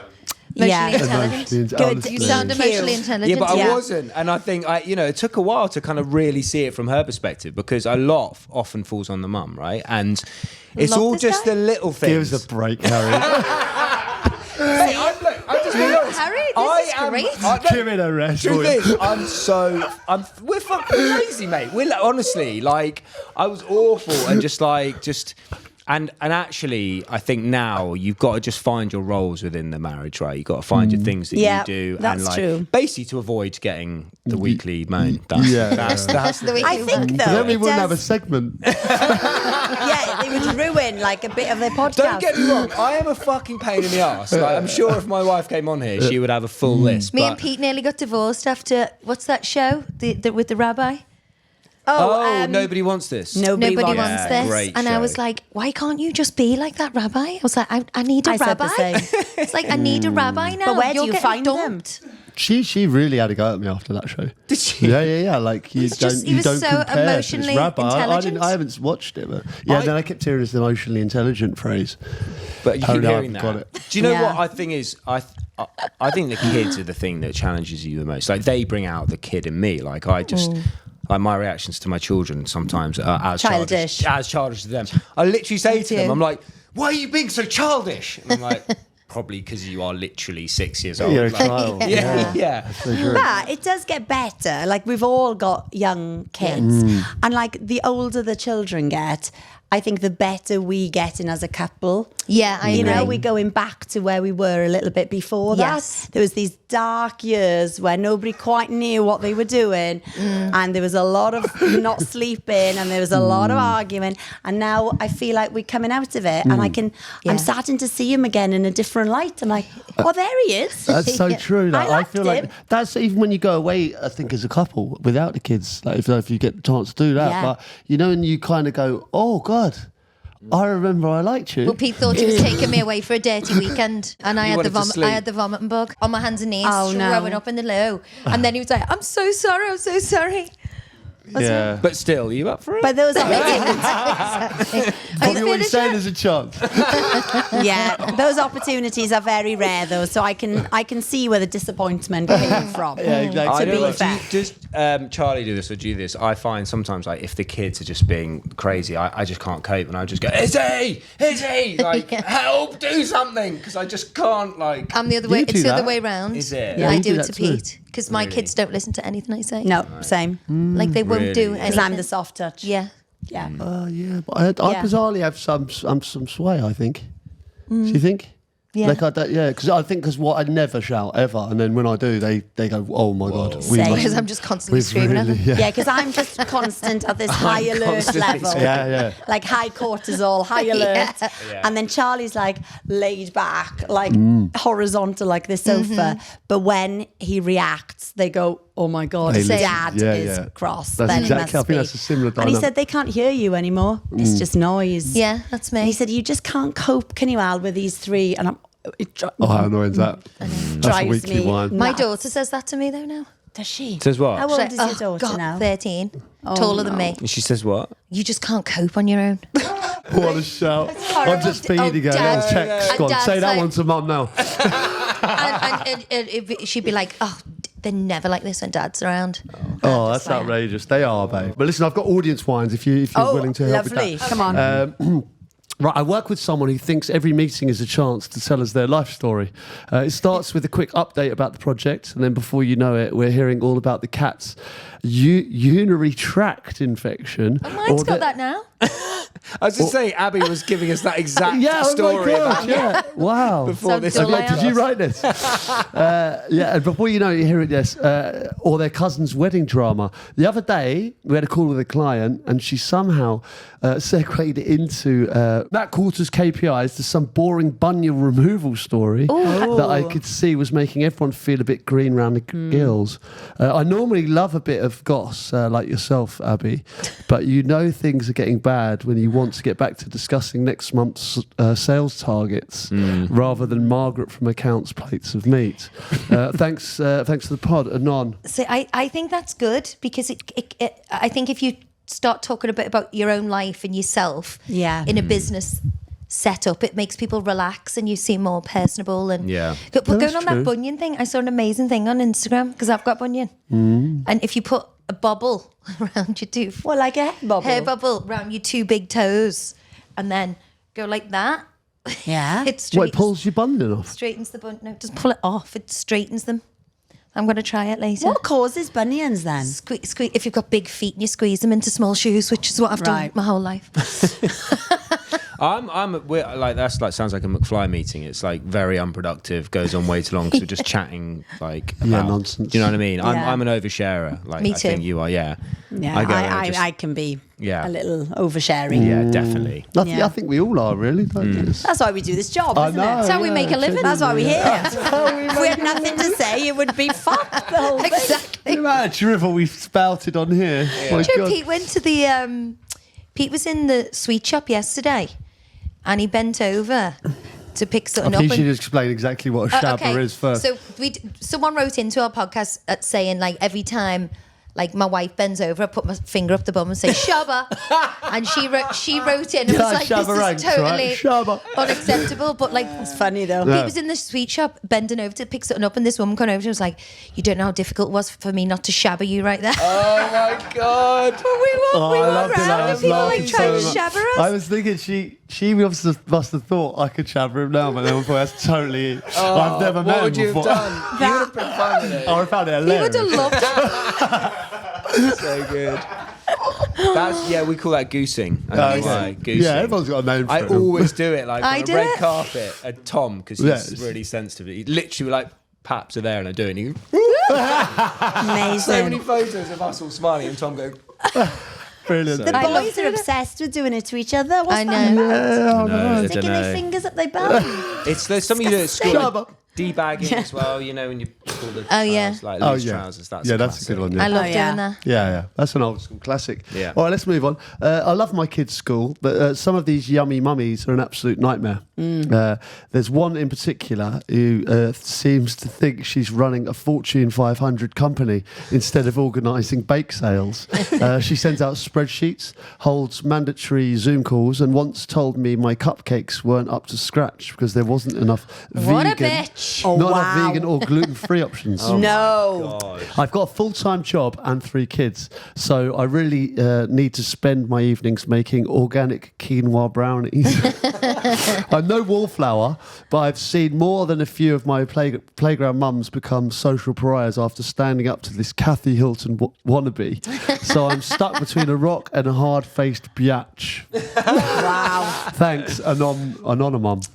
Yeah. Emotionally intelligent. Emotionally Good. You honestly. sound Thank emotionally you. intelligent. Yeah, but I Yeah. wasn't. And I think, it took a while to kind of really see it from her perspective because a lot often falls on the mum, right? And it's Love all this just guy. the little things. Give us a break, Harry. Hey, I'm just being honest. Harry, this is great. Give it a rest. Truth boy. is, we're fucking crazy, mate. We're like, honestly, like, I was awful and just And actually, I think now you've got to just find your roles within the marriage, right? You've got to find your things that you do, that's and like true. basically to avoid getting the weekly moan. That's the weekly I think one. though, Then we it wouldn't have a does- segment. yeah, it would ruin like a bit of their podcast. Don't get me wrong, I am a fucking pain in the arse. Like, I'm sure if my wife came on here, she would have a full list. Me but- and Pete nearly got divorced after what's that show? The with the rabbi. Nobody wants this. Nobody Nobody wants wants it. this. Great And I show. was like, why can't you just be like that rabbi? I was like, I need a I said rabbi. the same. It's like, I need a rabbi now. But where do You're you getting find dumped. She really had a go at me after that show. Did she? Yeah. Like you He's just- don't he you was don't so compare to this emotionally rabbi. intelligent. I haven't watched it, but then I kept hearing this emotionally intelligent phrase. But you Oh, keep no, hearing I've got that. it. Do you know Yeah. what I think is? I think the kids are the thing that challenges you the most. Like they bring out the kid in me. Like I just. Like my reactions to my children sometimes are as Childish. as childish to them. I literally say to them, too. I'm like, "Why are you being so childish?" And I'm like, "Probably because you are literally 6 years old." You're a Like, child. yeah. But it does get better. Like we've all got young kids, and like the older the children get, I think the better we get in as a couple. Yeah, I You agree. know, we're going back to where we were a little bit before that. Yes. There was these dark years where nobody quite knew what they were doing, and there was a lot of not sleeping, and there was a lot of arguing. And now I feel like we're coming out of it, and Yeah. I'm starting to see him again in a different light. I'm like, oh, there he is. That's so true. Like, I I feel liked like him. that's even when you go away. I think as a couple without the kids, like if you get the chance to do that, Yeah. but you know, and you kind of go, "Oh God, I remember I liked you." Well, Pete thought he was taking me away for a dirty weekend, and I You had the wanted to sleep. I had the vomiting bug on my hands and knees, Oh, no. throwing up in the loo. And then he was like, "I'm so sorry, I'm so sorry." Yeah. But still, are you up for it? But those opportunities, Probably what you're saying is a chance. yeah, those opportunities are very rare though. So I can see where the disappointment came from. Yeah, exactly. I To don't be know. fair. Does Charlie do this or do you do this? I find sometimes like if the kids are just being crazy, I just can't cope, and I just go, Izzy, like help, do something, because I just can't like. I'm the other You way. do It's the other that. way round. Is it? Yeah, I you do do it that to too. Pete because my kids don't listen to anything I say. No, same. Like they won't Really? do anything. Because I'm the soft touch. Yeah. Yeah. Yeah, but I Yeah. bizarrely have some sway. I think. Do you think? Yeah. Like because I think what I never shout ever, and then when I do, they go, "Oh my God, Same. Because I'm just constantly we've screaming at them. Yeah, because I'm just constant at this high alert constantly level. Yeah. Like high cortisol, high alert. Yeah. And then Charlie's like laid back, like horizontal, like this sofa. But when he reacts, they go, oh my God, They his listen. dad Yeah, is yeah. cross. That's then exactly- it must I think be. that's a similar And he dynamic. said, they can't hear you anymore. It's just noise. Yeah, that's me. And he said, you just can't cope, can you, Al, with these three? And Oh, how annoying is that? That's a drives weekly me one. My nuts. daughter says that to me though now. Does she? Says what? How old She's is like, your daughter God, now? 13, taller than me. And she says what? You just can't cope on your own. What a shout! I'm just Oh, feeding her. Dad. Little text. And Go on, Dad's say that like- one to Mum now. and she'd be like, oh, they're never like this when Dad's around. Oh, that's outrageous. They are, babe. But listen, I've got audience wines if you're willing to help lovely. with that. Come on. Right, I work with someone who thinks every meeting is a chance to tell us their life story. It starts with a quick update about the project, and then before you know it, we're hearing all about the cat's urinary tract infection. Oh, mine's or got the- that now. I was just saying, Abby was giving us that exact Yeah, story oh my about God, yeah. Wow. before So this. dull I Okay, am. did you write this? Yeah, and before you know it, you're hearing this, or their cousin's wedding drama. The other day, we had a call with a client, and she somehow segued into that quarter's KPIs to some boring bunion removal story that I could see was making everyone feel a bit green around the gills. I normally love a bit of goss, like yourself, Abby, but you know things are getting bad when you want to get back to discussing next month's sales targets rather than Margaret from Accounts plates of meat. Thanks to the pod, Anon. So I think that's good because I think if you start talking a bit about your own life and yourself in a business setup, it makes people relax and you seem more personable. And Yeah. But Well, going that's on true. that bunion thing, I saw an amazing thing on Instagram because I've got bunion. And if you put a bobble around your tooth, Well, like a hair bubble. around your two big toes, and then go like that, Yeah. it What, it straightens, pulls your bunion off? straightens the bun. No, it doesn't pull it off. It straightens them. I'm going to try it later. What causes bunions then? Squeeze. If you've got big feet and you squeeze them into small shoes, which is what I've done Right. my whole life. We're like that's like sounds like a McFly meeting. It's like very unproductive, goes on way too long because we're just chatting like about, nonsense. Do you know what I mean? Yeah. I'm an oversharer. Like Me I too. think you are. Yeah. Yeah, I I can be Yeah. a little oversharing. Yeah, definitely. Yeah. I think we all are really. That's why we do this job, I isn't know. it? That's how we make a living. That's why we're here. If we had nothing to say, it would be fucked the whole thing. Exactly. The amount of drivel we've spouted on here. My Sure, God. Pete went to the. Pete was in the sweet shop yesterday, and he bent over to pick something I up. think you should and- explain exactly what a shabba is first. So someone wrote into our podcast saying like every time like my wife bends over, I put my finger up the bum and say shabba, and she wrote in and was like, shabba this ranks, is totally right? Shabba. unacceptable. But like It's funny though. He was in the sweet shop bending over to pick something up, and this woman came over and was like, "You don't know how difficult it was for me not to shabba you right there." Oh my God. But we I were loved it. around I and was people like laughing trying to so much. shabba us. I was thinking she must have thought I could shabba him now, but then I thought that's totally. I've never met What him would you have before. done? You would have been fun with it. I found it He hilarious. would have loved it. So good. That's we call that goosing. I don't know why. Goosing. Yeah, everyone's got a name for I it. always do it like I on a do red it. carpet at Tom because he's Yes. really sensitive. He literally like paps are there and I do it. And he, Amazing. so many photos of us all smiling and Tom going. Brilliant. The I love boys are doing it. obsessed with doing it to each other. What's I that know. about? No, Sticking their fingers up their bum. It's there's something you do at school. Shabba. Like, debagging as well, you know, when you pull the Oh, yeah. trousers, like Oh loose yeah, trousers. That's yeah, a that's a good classic. one. Yeah. I love Oh, yeah. doing that. Yeah, that's an old school classic. Yeah. All right, let's move on. I love my kids' school, but some of these yummy mummies are an absolute nightmare. There's one in particular who seems to think she's running a Fortune 500 company instead of organising bake sales. She sends out spreadsheets, holds mandatory Zoom calls, and once told me my cupcakes weren't up to scratch because there wasn't enough What a vegan. bitch. Oh, Not wow. enough vegan or gluten-free options. No. I've got a full-time job and 3 kids, so I really need to spend my evenings making organic quinoa brownies. I'm no wallflower, but I've seen more than a few of my playground mums become social pariahs after standing up to this Kathy Hilton wannabe. So I'm stuck between a rock and a hard-faced biatch. Wow. Thanks, Anonymum.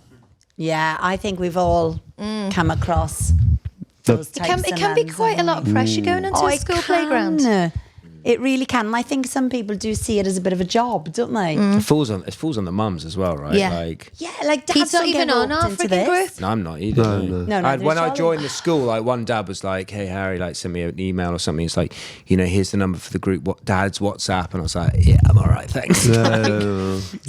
Yeah, I think we've all come across those types It of can be mums, quite a haven't lot of pressure going into we? a school playground. It really can. And I think some people do see it as a bit of a job, don't they? It falls on the mums as well, right? Yeah. Like, Yeah, like dads Pete's not don't even get on roped our into freaking this. group. no, I'm not either. No. No, neither When is I Charlie. joined the school, like one dad was like, "Hey Harry, like send me an email or something." It's like, you know, here's the number for the group. What dad's WhatsApp? And I was like, "Yeah, I'm all right, thanks." See,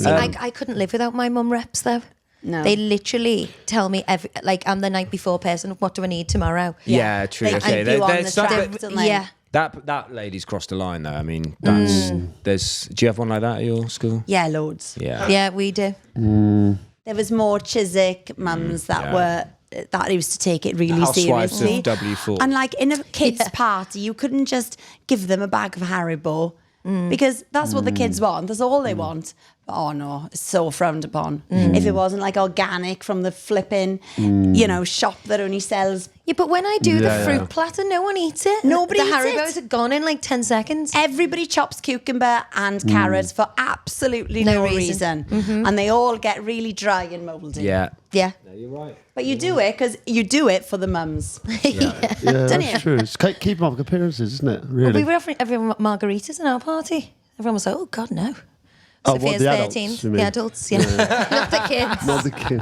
I couldn't live without my mum reps though. No. They literally tell me I'm the night before person. What do I need tomorrow? Yeah, true. They Okay, keep you on the there's stuff track, that- don't they? Yeah. That lady's crossed the line though. I mean, that's do you have one like that at your school? Yeah, loads. Yeah. Yeah, we do. There was more Chiswick mums that used to take it really Housewives seriously. of W4. And like in a kids' party, you couldn't just give them a bag of Haribo because that's what the kids want. That's all they want. But, oh no, it's so frowned upon. If it wasn't like organic from the flipping, shop that only sells. Yeah, but when I do the Yeah, fruit yeah. platter, no one eats it. Nobody the eats Haribos it. are gone in like 10 seconds. Everybody chops cucumber and carrots for absolutely no, No reason. reason. And they all get really dry and mouldy. Yeah. Yeah. No, you're right. But you do it because you do it for the mums. Yeah, Don't that's you? true. It's keeping up appearances, isn't it? Really. We were offering everyone margaritas in our party. Everyone was like, oh God, no. Oh, what, Sophia's the adults, 13. you mean? The adults, yeah. Not the kids. Not the kid.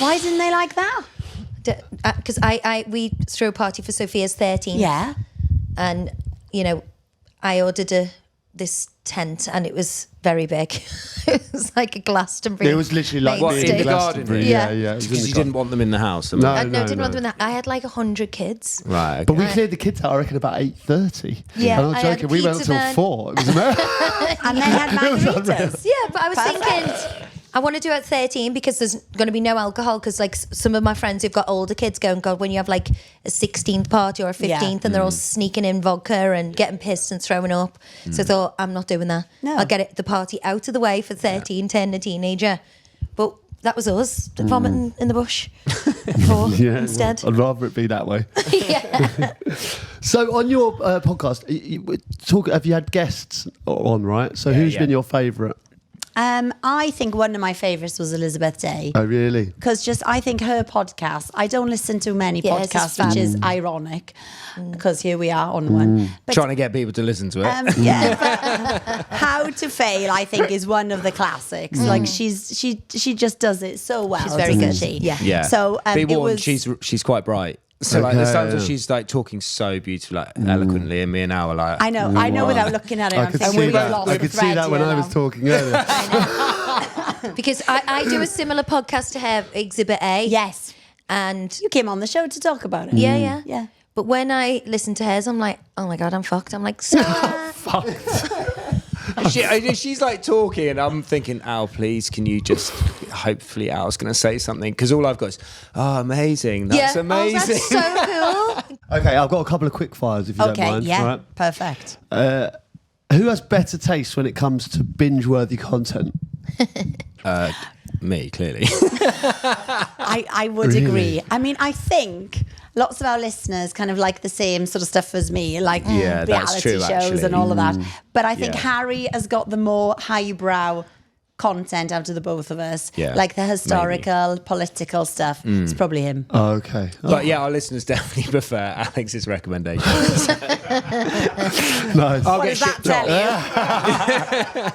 Why didn't they like that? Because we threw a party for Sophia's 13th. Yeah. And, I ordered this tent and it was very big. It was like a Glastonbury. It was literally like main What, being in the stage. garden? Glastonbury. Yeah. Yeah, it was in Because the you garden. didn't want them in the house. I mean. No. I didn't want them in that. I had like 100 kids. Right. Okay. But we cleared the kids out, I reckon, about 8:30. Yeah, And I'm I had joking, we went pizza until then. 4. It was amazing. And they had margaritas. Yeah, but I was Perfect. thinking, I want to do it at 13 because there's going to be no alcohol. Because like some of my friends who've got older kids going, God, when you have like a 16th party or a 15th Yeah. and they're all sneaking in vodka and getting pissed and throwing up. So I thought, I'm not doing that. No. I'll get the party out of the way for 13, turn a teenager. But that was us, vomiting in the bush Yeah, instead. well, I'd rather it be that way. Yeah. So on your podcast, have you had guests on, right? So who's yeah. been your favourite? I think one of my favourites was Elizabeth Day. Oh, really? Because I think her podcast, I don't listen to many Yes, it's podcasts, fun. which is ironic, because here we are on one. But Trying to get people to listen to it. How to Fail, I think, is one of the classics. Like she just does it so well. She's very doesn't good. She? Yeah. So Be it warned, was. she's quite bright. So like there's times where yeah. she's like talking so beautifully, like eloquently, and me and Al are like, I know without looking at it. I I'm could thinking see we've that. lost I the could see thread that when here I now. was talking earlier. Because I do a similar podcast to have Exhibit A. Yes. And You came on the show to talk about it. yeah. But when I listen to hers, I'm like, oh my God, I'm fucked. I'm like, she's like talking, and I'm thinking, Al, please, can you just? Hopefully, Al's going to say something, because all I've got is, oh, amazing, that's amazing. Oh, that's so cool. Okay, I've got a couple of quick fires if you don't Okay, mind. yeah, All right. perfect. Who has better taste when it comes to binge-worthy content? Me, clearly. I would Really? agree. I mean, I think lots of our listeners kind of like the same sort of stuff as me, like Yeah, that's reality true, shows actually. and all of that. But I think Yeah. Harry has got the more highbrow content out of the both of us. Yeah, Like the historical, political stuff. It's probably him. Oh, okay. But yeah, our listeners definitely prefer Alex's recommendations. Nice. I'll What get does that shit tell you?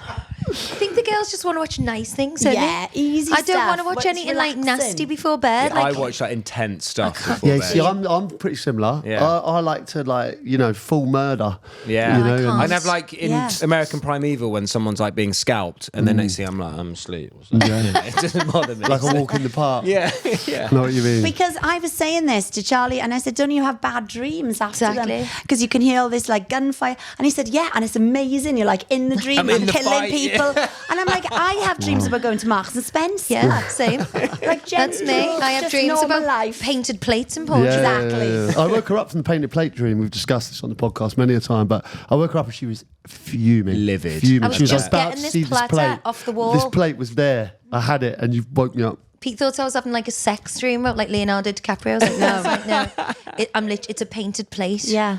I think the girls just want to watch nice things, don't Yeah, they? easy I don't stuff, want to watch what's anything like relaxing. nasty before bed. I Like, watch like intense stuff before Yeah, bed. see, I'm pretty similar. Yeah. I like to full murder. Yeah, You know, I can't. I'd have like in Yeah. American Primeval when someone's like being scalped, and then next thing I'm like, I'm asleep. It doesn't bother me. like a walk in the park. yeah, yeah. Know what you mean? Because I was saying this to Charlie, and I said, don't you have bad dreams after Exactly. them? Because you can hear all this like gunfire. And he said, yeah, and it's amazing. You're like in the dream I'm in and the killing fight, people. yeah. And I'm like, I have dreams about going to Marks and Spencer. yeah, same. Like That's me. I have just dreams normal about life. painted plates in Yeah, Portugal. Exactly. I woke her up from the painted plate dream. We've discussed this on the podcast many a time, but I woke her up and she was fuming. Livid. Fuming. I was She was just about getting to this see this platter plate. off the wall. This plate was there. I had it, and you woke me up. Pete thought I was having like a sex dream about like Leonardo DiCaprio. I was like, no. It's a painted plate. Yeah.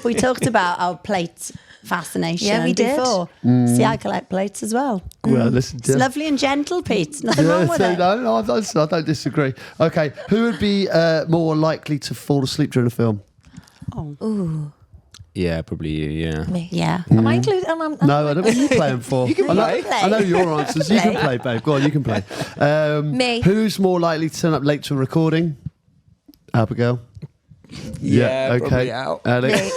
We talked about our plate fascination Yeah, we did. before. See, I collect plates as well. Well, listen, It's lovely and gentle, Pete. Nothing wrong with it. No, I don't disagree. Okay, who would be more likely to fall asleep during a film? Yeah, probably you. Yeah. Me. Yeah. Am I included? No, No, I don't know what you're playing for. You can play. I know your answers. You can play, babe. Go on, you can play. Me. Who's more likely to turn up late to a recording? Abigail. Yeah, probably out. Alex.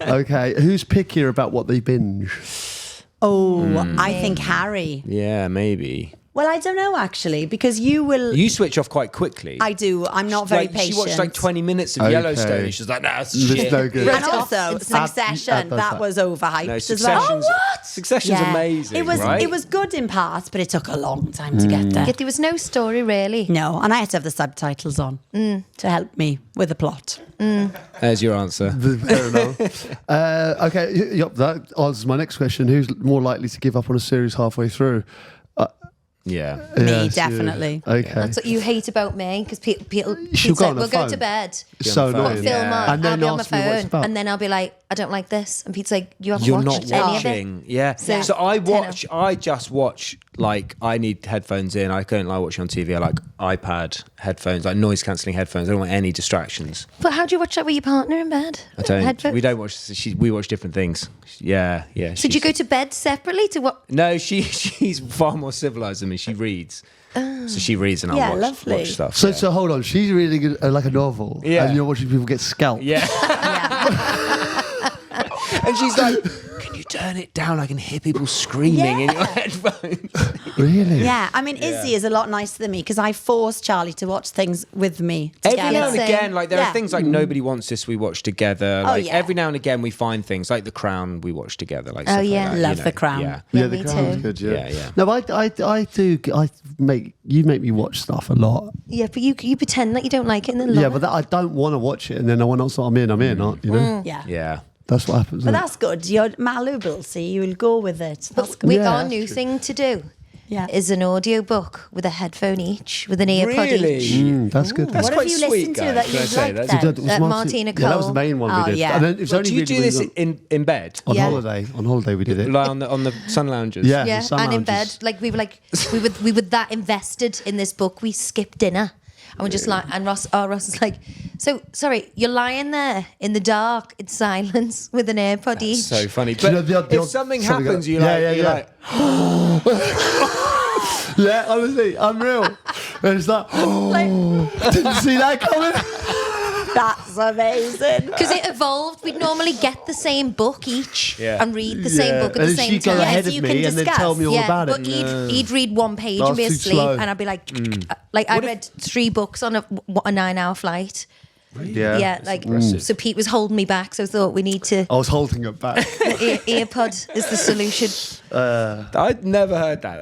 Okay, who's pickier about what they binge? Oh, I think Harry. Yeah, maybe. Well, I don't know actually, because you will. You switch off quite quickly. I do. I'm not very like, patient. She watched like 20 minutes of Okay. Yellowstone, and she's like, nah, it's This shit. is no good. And also, Succession, does that that. was overhyped No, as well. Succession's, Succession's amazing, It was right? it was good in parts, but it took a long time to get there. Yet there was no story really. No, and I had to have the subtitles on to help me with the plot. There's your answer. Fair enough. Okay, yep, that answers my next question. Who's more likely to give up on a series halfway through? Yeah. Me, Yes, you. definitely. Okay. That's what you hate about me because people She'll go say on her we'll go phone. to bed. So Be on the phone. annoying. Film Yeah. on. And then I'll be on my ask me what it's phone, about. and then I'll be like, I don't like this, and Pete's like, you haven't You're watched not any of it. watching. Yeah. So- So I 10 watch. I just watch. Like I need headphones in. I don't like watching on TV. I like iPad headphones, like noise cancelling headphones. I don't want any distractions. But how do you watch that with your partner in bed? I don't. Headphones? We don't watch. We watch different things. Yeah, yeah. So do you she's- go to bed separately to what? No, she's far more civilized than me. She reads. So she reads and I Yeah, watch lovely. stuff. So, yeah. so hold on. She's reading like a novel, Yeah. and you're watching people get scalped. Yeah. Yeah. And she's like, can you turn it down? I can hear people screaming in your headphones. Really? Yeah, I mean, Izzy is a lot nicer than me because I force Charlie to watch things with me Every together. now and Same. again, like there Yeah. are things like Nobody Wants This we watch together. Like yeah. every now and again we find things like The Crown we watch together. Like stuff yeah. like that, Love you know. The Crown. Yeah. Yeah, me the Crown's too. good. Yeah. Yeah, yeah. No, I do. You make me watch stuff a lot. Yeah, but you pretend that you don't like it and then love Yeah, it. but I don't want to watch it, and then when I'm in, I'm in. You know, Yeah. Yeah. that's what happens. But isn't it? that's good. You're malleable, see, you'll go with it. That's good. We Yeah, our that's new true. thing to do is an audiobook with a headphone each, with an earpod each. That's good. That's What quite have you sweet, listened to guys. that Can I you say liked that? then? It was Martina Yeah, that was the Cole. main one Oh, we did. yeah. And then it was only Do you really do this when in bed? on Yeah. holiday. On holiday we did it. Lie on the sun lounges? Yeah. Yeah, Sun and in bed, lounges. like we were that invested in this book. We skipped dinner, and we're just like, and Ross is like, so sorry, you're lying there in the dark in silence with an AirPod each. So funny. Do you But know the if odd- something something happens, like- you're like, Yeah, honestly, unreal. And it's like, didn't see that coming. That's amazing. Because it evolved. We'd normally get the same book each and read the same book at and the then same she'd go time. ahead so of you me can and then discuss. tell me all about but it. he'd read one page That's and be too asleep, slow. and I'd be like, I read 3 books on a 9-hour flight. Yeah. So Pete was holding me back, so I thought we need to. I was holding it back. Earpod is the solution. I'd never heard that.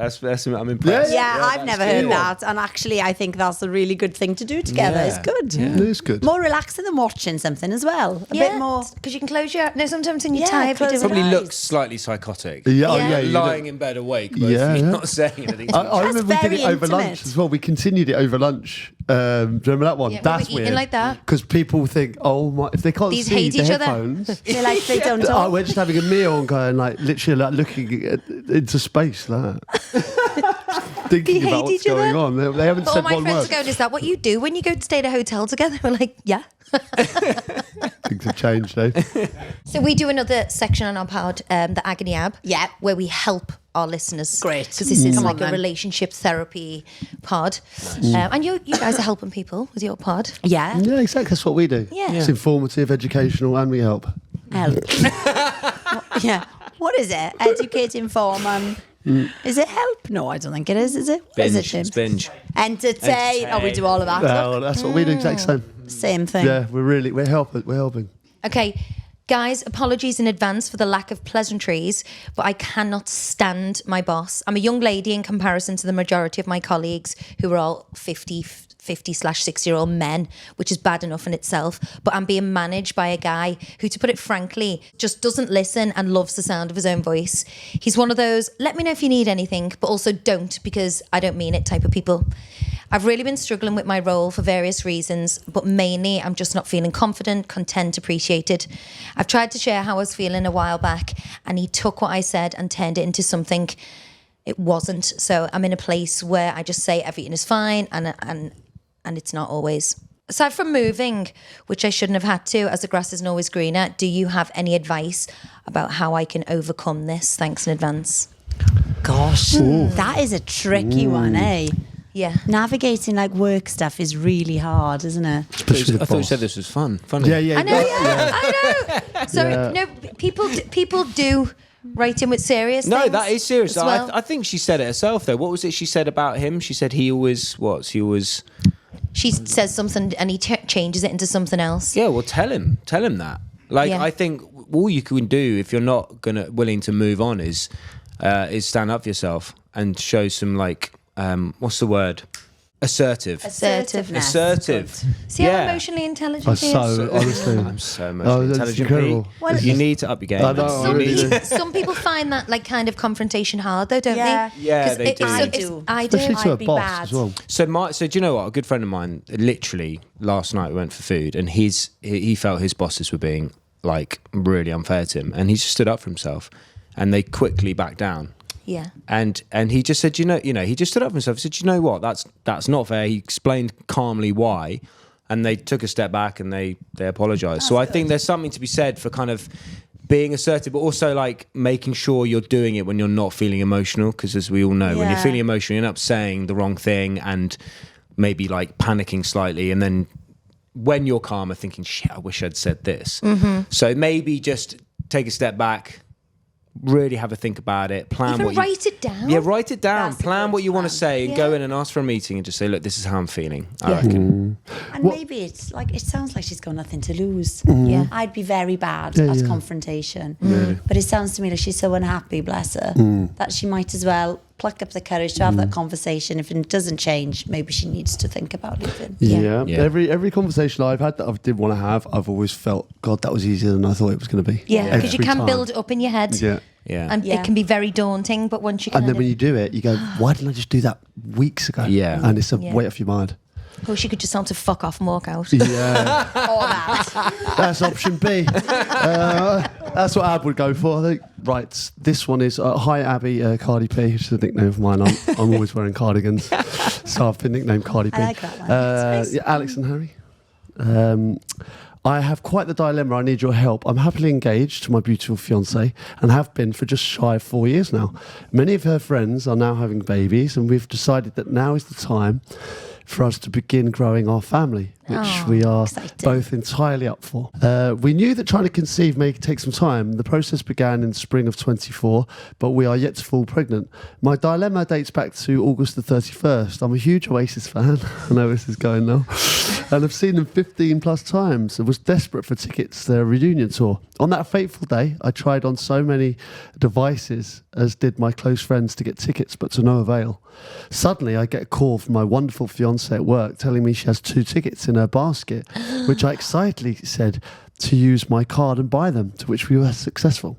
I'm impressed. Yeah, I've never heard good. that. And actually, I think that's a really good thing to do together. Yeah. It's good. It is good. More relaxing than watching something as well. A bit more. because you can close your. No, sometimes when you're Yeah, tired, close you your do Probably eyes. looks slightly psychotic. Yeah, Yeah. you Lying in bed awake, but Yeah, you're yeah. not saying anything. I remember we did very it over lunch intimate. as well. We continued it over lunch. Do you remember that one? Yeah, we That's were eating weird. like that. Because people think, oh my, if they can't These see hate the each other. headphones. They're like, they don't Oh, talk. we're just having a meal and going like literally like looking into space like that. Thinking hate about what's each other? going on. They haven't All said my one friends word. are going, is that what you do when you go to stay at a hotel together? We're like, yeah. Things have changed, though. So we do another section on our pod, the Agony Ab, Yeah. where we help our listeners. Great. Because this is Come like on, a then. relationship therapy pod. And you guys are helping people with your pod. Yeah. Yeah, exactly. That's what we do. Yeah. It's informative, educational, and we help. Help. Yeah. What is it? Educate, inform, and is it help? No, I don't think it is. Is it? What is it, Binge. James? It's binge. Entertain. Oh, we do all of that. Well, that's what we do. Exactly same. Same thing. Yeah, we're helping. We're helping. Okay. Guys, apologies in advance for the lack of pleasantries, but I cannot stand my boss. I'm a young lady in comparison to the majority of my colleagues who are all 50/6-year-old men, which is bad enough in itself. But I'm being managed by a guy who, to put it frankly, just doesn't listen and loves the sound of his own voice. He's one of those, let me know if you need anything, but also don't because I don't mean it type of people. I've really been struggling with my role for various reasons, but mainly I'm just not feeling confident, content, appreciated. I've tried to share how I was feeling a while back, and he took what I said and turned it into something it wasn't. So I'm in a place where I just say everything is fine, and it's not always. Aside from moving, which I shouldn't have had to, as the grass isn't always greener, do you have any advice about how I can overcome this? Thanks in advance. Gosh, that is a tricky one, eh? Yeah. Navigating like work stuff is really hard, isn't it? Especially the I thought you boss. said this was fun. Funny. Yeah. I know, I know. So no, people do write in with serious No, things that is serious. as well. I think she said it herself, though. What was it she said about him? She said he always, She says something and he changes it into something else. Yeah, well, tell him that. Like, Yeah. I think all you can do if you're not willing to move on is stand up for yourself and show some, like, what's the word? Assertiveness. Assertive. See how emotionally intelligent he is? Honestly. I'm so emotionally that's intelligent. incredible. Pete. Well, you need to up your game. I know, Some, really do. some people find that like kind of confrontation hard though, don't Yeah. they? Yeah, 'Cause they do. I it's- do. I do. Especially to a I'd be boss bad. as well. So do you know what? A good friend of mine, literally last night we went for food, and he felt his bosses were being like really unfair to him, and he just stood up for himself, and they quickly backed down. Yeah. And he just said, you know, he just stood up for himself. He said, you know what? That's not fair. He explained calmly why, and they took a step back and they apologized. So I think there's something to be said for kind of being assertive, but also like making sure you're doing it when you're not feeling emotional. Because as we all know, when you're Yeah. feeling emotional, you end up saying the wrong thing and maybe like panicking slightly, and then when you're calmer, thinking, shit, I wish I'd said this. Mm-hmm. So maybe just take a step back. Really have a think about it. Plan Even what you write it down. Yeah, write it down. That's a Plan good what you want to plan. say, and go in and ask for a meeting, and just say, "Look, this is how I'm feeling." I Yeah. reckon. And maybe it's like, it sounds like she's got nothing to lose. Yeah. I'd be very bad at confrontation. But it sounds to me like she's so unhappy, bless her, that she might as well pluck up the courage to have that conversation. If it doesn't change, maybe she needs to think about leaving. Yeah. Yeah. Every conversation I've had that I did want to have, I've always felt, God, that was easier than I thought it was going to be. Yeah, because you Every can time. build it up in your head. Yeah. Yeah. And it can be very daunting, but once you And then when you do it, you go, why didn't I just do that weeks ago? Yeah. And it's a weight off your mind. Or she could just tell to fuck off and walk out. Yeah. Or that. That's option B. That's what Ab would go for, I think. Right, this one is Hi Abbey, Cardi P, which is a nickname of mine. I'm always wearing cardigans, so I've been nicknamed Cardi P. I like that one. Nice. Yeah, Alex and Harry. I have quite the dilemma. I need your help. I'm happily engaged to my beautiful fiancée and have been for just shy of 4 years now. Many of her friends are now having babies, and we've decided that now is the time for us to begin growing our family, which we are both entirely up for. We knew that trying to conceive may take some time. The process began in spring of 24, but we are yet to fall pregnant. My dilemma dates back to August the 31st. I'm a huge Oasis fan. I know this is going now. And I've seen them 15 plus times and was desperate for tickets to their reunion tour. On that fateful day, I tried on so many devices, as did my close friends, to get tickets, but to no avail. Suddenly, I get a call from my wonderful fiancée at work telling me she has 2 tickets in her basket, which I excitedly said to use my card and buy them, to which we were successful.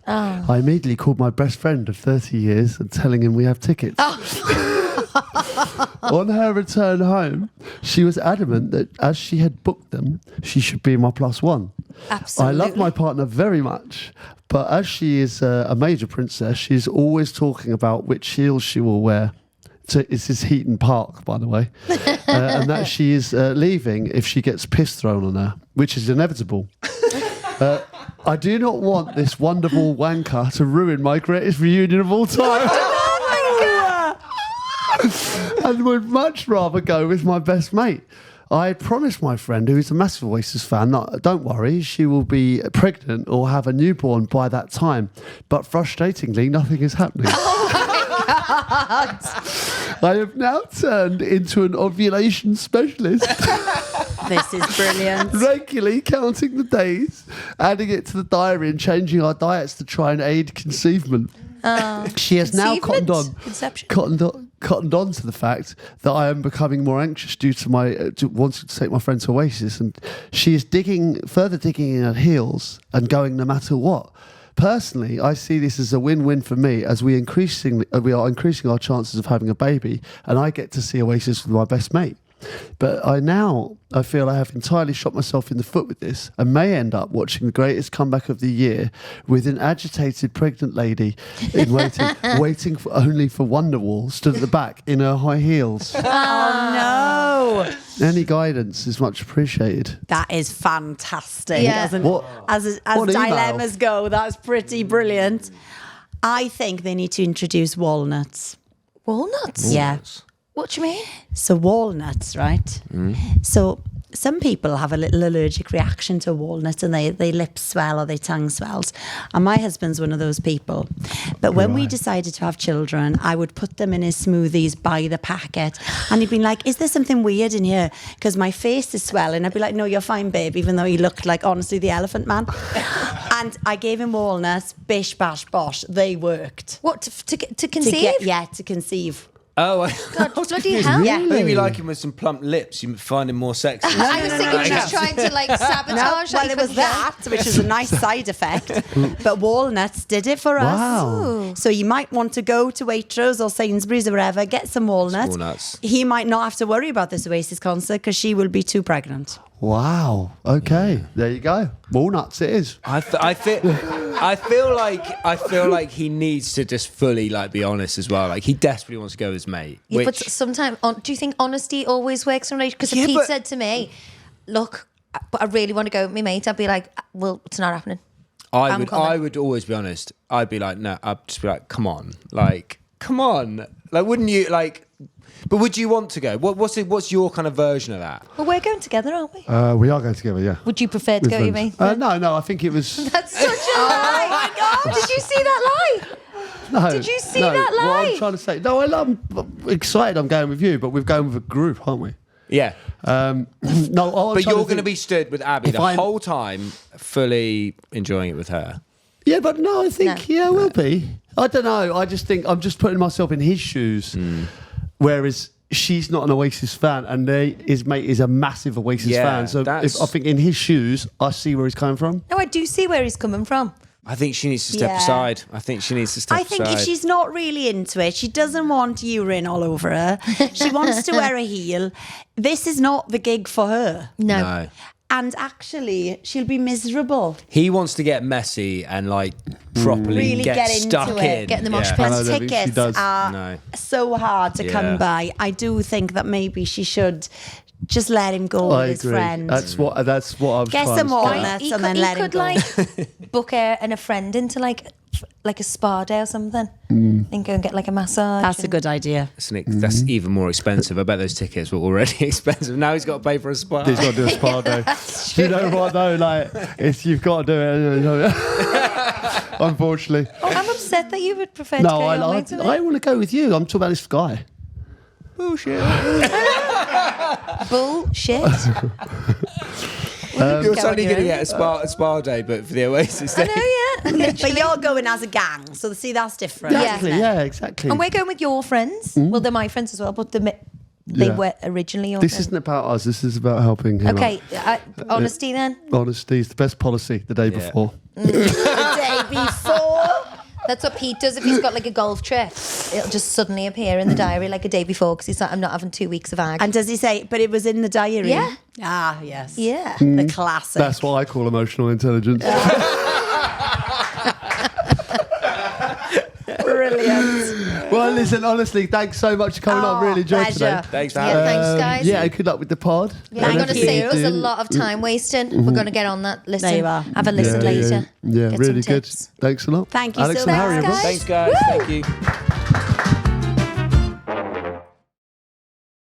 Oh. I immediately called my best friend of 30 years and telling him we have tickets. On her return home, she was adamant that as she had booked them, she should be my plus one. Absolutely. I love my partner very much, but as she is a major princess, she's always talking about which heels she will wear. So this is Heaton Park, by the way, and that she is leaving if she gets piss thrown on her, which is inevitable. I do not want this wonderful wanker to ruin my greatest reunion of all time. And would much rather go with my best mate. I promised my friend, who is a massive Oasis fan, that don't worry, she will be pregnant or have a newborn by that time. But frustratingly, nothing is happening. I have now turned into an ovulation specialist. This is brilliant. Regularly counting the days, adding it to the diary and changing our diets to try and aid conceivement. She has now cottoned on to the fact that I am becoming more anxious due to my wanting to take my friend to Oasis, and she is further digging in her heels and going no matter what. Personally, I see this as a win-win for me, as we are increasing our chances of having a baby, and I get to see Oasis with my best mate. But I feel I have entirely shot myself in the foot with this, and may end up watching the greatest comeback of the year with an agitated pregnant lady in waiting only for Wonderwall, stood at the back in her high heels. Oh no! Any guidance is much appreciated. That is fantastic. Yeah. As dilemmas go, that's pretty brilliant. I think they need to introduce walnuts. Walnuts? Yeah. What do you mean? So walnuts, right? So some people have a little allergic reaction to walnuts, and they lips swell or their tongue swells. And my husband's one of those people. But when we decided to have children, I would put them in his smoothies by the packet. And he'd be like, is there something weird in here? Because my face is swelling. I'd be like, no, you're fine, babe, even though he looked like, honestly, the Elephant Man. And I gave him walnuts, bish, bash, bosh. They worked. What, to conceive? To conceive. Oh, God, bloody hell. Yeah. Maybe like him with some plump lips, you find him more sexy. I was thinking she was trying to sabotage. Well, it was that, which is a nice side effect. But walnuts did it for us. Wow. So you might want to go to Waitrose or Sainsbury's or wherever, get some walnuts. He might not have to worry about this Oasis concert because she will be too pregnant. Wow. Okay. There you go. Walnuts it is. I feel like he needs to just fully be honest as well. Like he desperately wants to go with his mate. Yeah, but sometimes, do you think honesty always works in a relationship? Because if Pete said to me, "Look, but I really want to go with my mate," I'd be like, "Well, it's not happening." I would always be honest. I'd be like, no. I'd just be like, come on. Like, wouldn't you like? But would you want to go? What's your kind of version of that? Well, we're going together, aren't we? We are going together, yeah. Would you prefer to go with me? No, I think it was... That's such a lie! Oh my God! Did you see that lie? No. Did you see that lie? What I'm trying to say... No, I'm excited I'm going with you, but we're going with a group, aren't we? Yeah. No, but you're going to be stood with Abby the whole time, fully enjoying it with her. Yeah, but no, I think, I will be. I don't know. I just think I'm just putting myself in his shoes. Whereas she's not an Oasis fan, and his mate is a massive Oasis fan. So I think in his shoes, I see where he's coming from. No, I do see where he's coming from. I think she needs to step Yeah. aside. I think she needs to step I think aside. if she's not really into it, she doesn't want urine all over her. She wants to wear a heel. This is not the gig for her. No. And actually, she'll be miserable. He wants to get messy and like properly Really get into stuck it. in. Get in the mosh I pit. don't And think she tickets does. are No. so hard to Yeah. come by. I do think that maybe she should just let him go I with his agree. friend. That's what I was Get trying some to more. say. Walnuts and then he let him could go. like book her and a friend into like a spa day or something, and go and get like a massage. That's a good idea. That's even more expensive. I bet those tickets were already expensive. Now he's got to pay for a spa. He's got to do a spa day. Do you know what though? Like, you've got to do it. Unfortunately. Oh, I'm upset that you would prefer to No, go I your way to want to go with you. I'm talking about this guy. Bullshit. Bullshit. You're Go suddenly on your going to own. get a spa day, but for the Oasis I day. know, yeah. But you're going as a gang, so see, that's different. Yeah. Exactly. Yeah, exactly. And we're going with your friends. Well, they're my friends as well, but they Yeah. were originally your This friends. isn't about us. This is about helping him. Okay, honesty then. Honesty is the best policy the day before. The day before. That's what Pete does if he's got like a golf trip. It'll just suddenly appear in the diary like a day before because he's like, I'm not having 2 weeks of ag. And does he say, but it was in the diary? Yeah. Ah, yes. Yeah. The classic. That's what I call emotional intelligence. Brilliant. Well, listen, honestly, thanks so much for coming on. Really enjoyed pleasure. today. Thanks for Yeah, having me. thanks, guys. Yeah, good luck with the pod. Yeah, I'm And going to everything say you it was a do. lot of time wasting. We're going to get on that. Listen, There you are. have a listen later. Yeah, Get really some good. tips. Thanks a lot. Thank you Alex so and Harry, much, everyone. guys. Thanks, guys. Thank you.